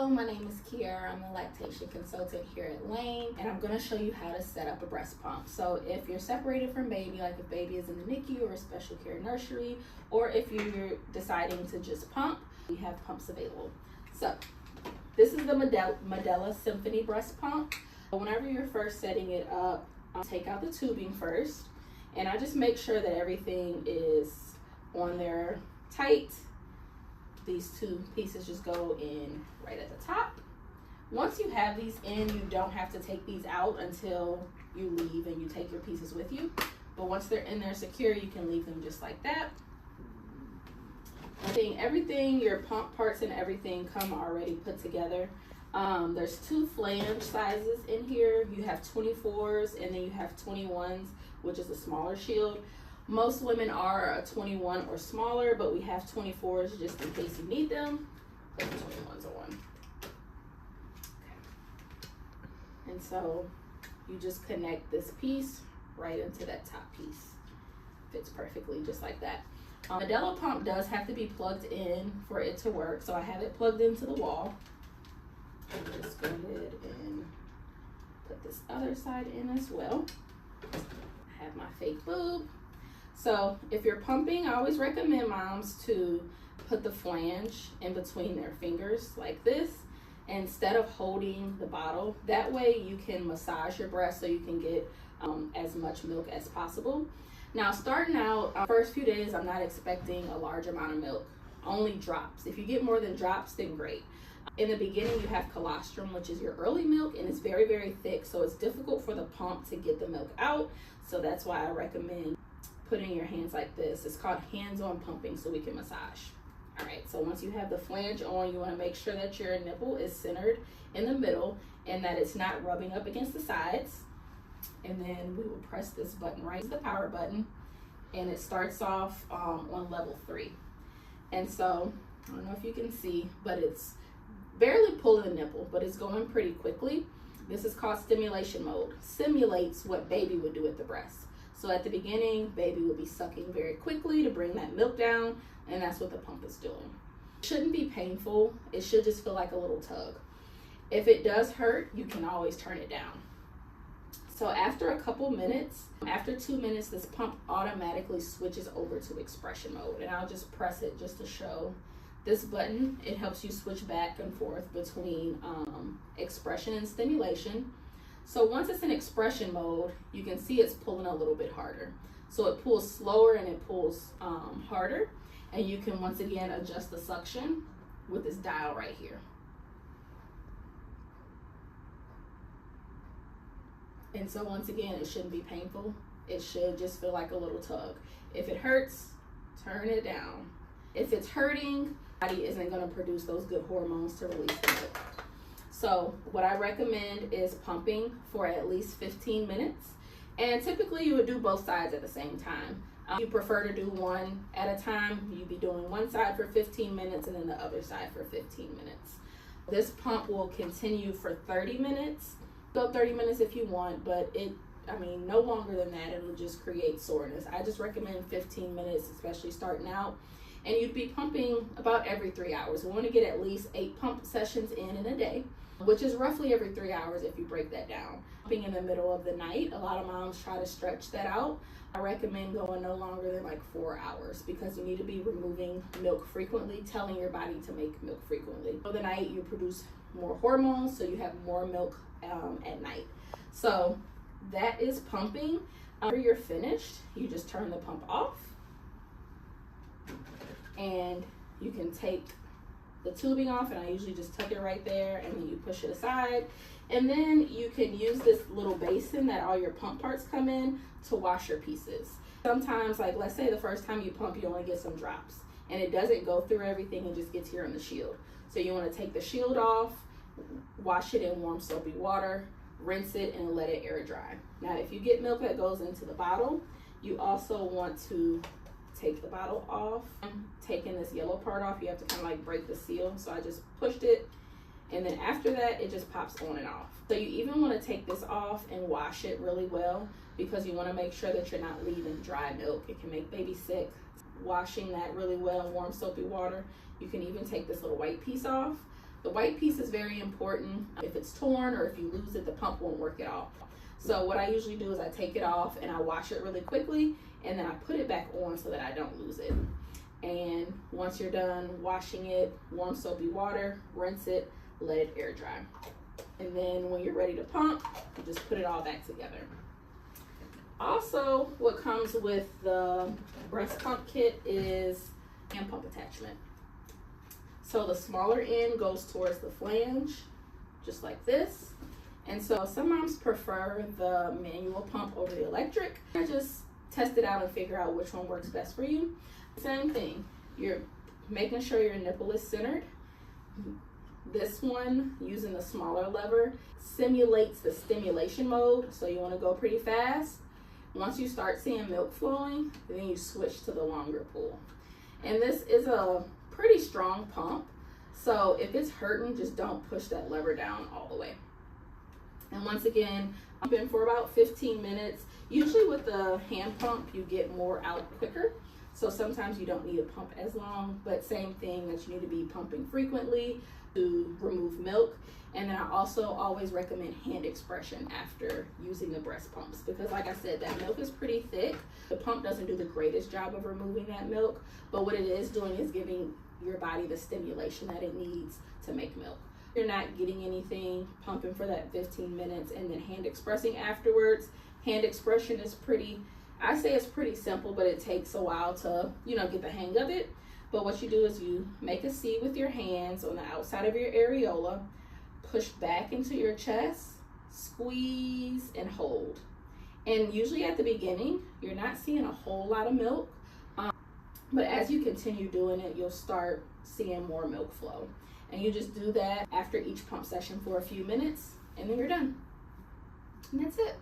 my name is Kiara. I'm a lactation consultant here at Lane, and I'm going to show you how to set up a breast pump. So if you're separated from baby, like if baby is in the NICU or a special care nursery, or if you're deciding to just pump, we have pumps available. So this is the Medela Symphony breast pump. Whenever you're first setting it up, take out the tubing first, and I just make sure that everything is on there tight. These two pieces just go in right at the top. Once you have these in, you don't have to take these out until you leave and you take your pieces with you. But once they're in there secure, you can leave them just like that. Everything, your pump parts and everything come already put together. There's two flange sizes in here. You have 24s and then you have 21s, which is a smaller shield. Most women are a 21 or smaller, but we have 24s just in case you need them. Put the 21s on. Okay. And so you just connect this piece right into that top piece. Fits perfectly just like that. Medela pump does have to be plugged in for it to work, so I have it plugged into the wall. Just go ahead and put this other side in as well. I have my fake boob. So if you're pumping, I always recommend moms to put the flange in between their fingers like this instead of holding the bottle. That way you can massage your breast so you can get as much milk as possible. Now starting out, first few days, I'm not expecting a large amount of milk, only drops. If you get more than drops, then great. In the beginning, you have colostrum, which is your early milk, and it's very, very thick, so it's difficult for the pump to get the milk out. So that's why I recommend putting your hands like this. It's called hands-on pumping, so we can massage. All right, so once you have the flange on, you want to make sure that your nipple is centered in the middle and that it's not rubbing up against the sides. And then we will press this button right, the power button, and it starts off on level 3. And so I don't know if you can see, but it's barely pulling the nipple, but it's going pretty quickly. This is called stimulation mode. Simulates what baby would do at the breast. So at the beginning, baby will be sucking very quickly to bring that milk down, and that's what the pump is doing. It shouldn't be painful. It should just feel like a little tug. If it does hurt, you can always turn it down. So after a couple minutes, after 2 minutes, this pump automatically switches over to expression mode. And I'll just press it just to show. This button, it helps you switch back and forth between expression and stimulation. So once it's in expression mode, you can see it's pulling a little bit harder. So it pulls slower and it pulls harder. And you can once again adjust the suction with this dial right here. And so once again, it shouldn't be painful. It should just feel like a little tug. If it hurts, turn it down. If it's hurting, body isn't going to produce those good hormones to release the milk. So what I recommend is pumping for at least 15 minutes. And typically you would do both sides at the same time. If you prefer to do one at a time, you'd be doing one side for 15 minutes and then the other side for 15 minutes. This pump will continue for 30 minutes. Go 30 minutes if you want, but no longer than that. It'll just create soreness. I just recommend 15 minutes, especially starting out. And you'd be pumping about every 3 hours. We want to get at least 8 pump sessions in a day, which is roughly every 3 hours if you break that down. Pumping in the middle of the night, a lot of moms try to stretch that out. I recommend going no longer than like 4 hours because you need to be removing milk frequently, telling your body to make milk frequently. For the night, you produce more hormones, so you have more milk at night. So that is pumping. After you're finished, you just turn the pump off. And you can take the tubing off, and I usually just tuck it right there, and then you push it aside. And then you can use this little basin that all your pump parts come in to wash your pieces. Sometimes, like let's say the first time you pump, you only get some drops, and it doesn't go through everything, it just gets here on the shield. So you want to take the shield off, wash it in warm soapy water, rinse it, and let it air dry. Now, if you get milk that goes into the bottle, you also want to take the bottle off. Taking this yellow part off, you have to kind of like break the seal. So I just pushed it, and then after that, it just pops on and off. So you even want to take this off and wash it really well because you want to make sure that you're not leaving dry milk. It can make baby sick. Washing that really well in warm soapy water. You can even take this little white piece off. The white piece is very important. If it's torn or if you lose it, the pump won't work at all. So what I usually do is I take it off and I wash it really quickly, and then I put it back on so that I don't lose it. And once you're done washing it, warm soapy water, rinse it, let it air dry. And then when you're ready to pump, you just put it all back together. Also, what comes with the breast pump kit is hand pump attachment. So the smaller end goes towards the flange, just like this. And so some moms prefer the manual pump over the electric. I just test it out and figure out which one works best for you. Same thing, you're making sure your nipple is centered. This one, using the smaller lever, simulates the stimulation mode, so you want to go pretty fast. Once you start seeing milk flowing, then you switch to the longer pull. And this is a pretty strong pump, so if it's hurting, just don't push that lever down all the way. And once again, I've been for about 15 minutes. Usually with the hand pump, you get more out quicker. So sometimes you don't need to pump as long, but same thing, that you need to be pumping frequently to remove milk. And then I also always recommend hand expression after using the breast pumps, because like I said, that milk is pretty thick. The pump doesn't do the greatest job of removing that milk, but what it is doing is giving your body the stimulation that it needs to make milk. You're not getting anything pumping for that 15 minutes and then hand expressing afterwards. Hand expression is pretty, I say it's pretty simple, but it takes a while to, get the hang of it. But what you do is you make a C with your hands on the outside of your areola, push back into your chest, squeeze and hold. And usually at the beginning, you're not seeing a whole lot of milk, but as you continue doing it, you'll start seeing more milk flow. And you just do that after each pump session for a few minutes, and then you're done. And that's it.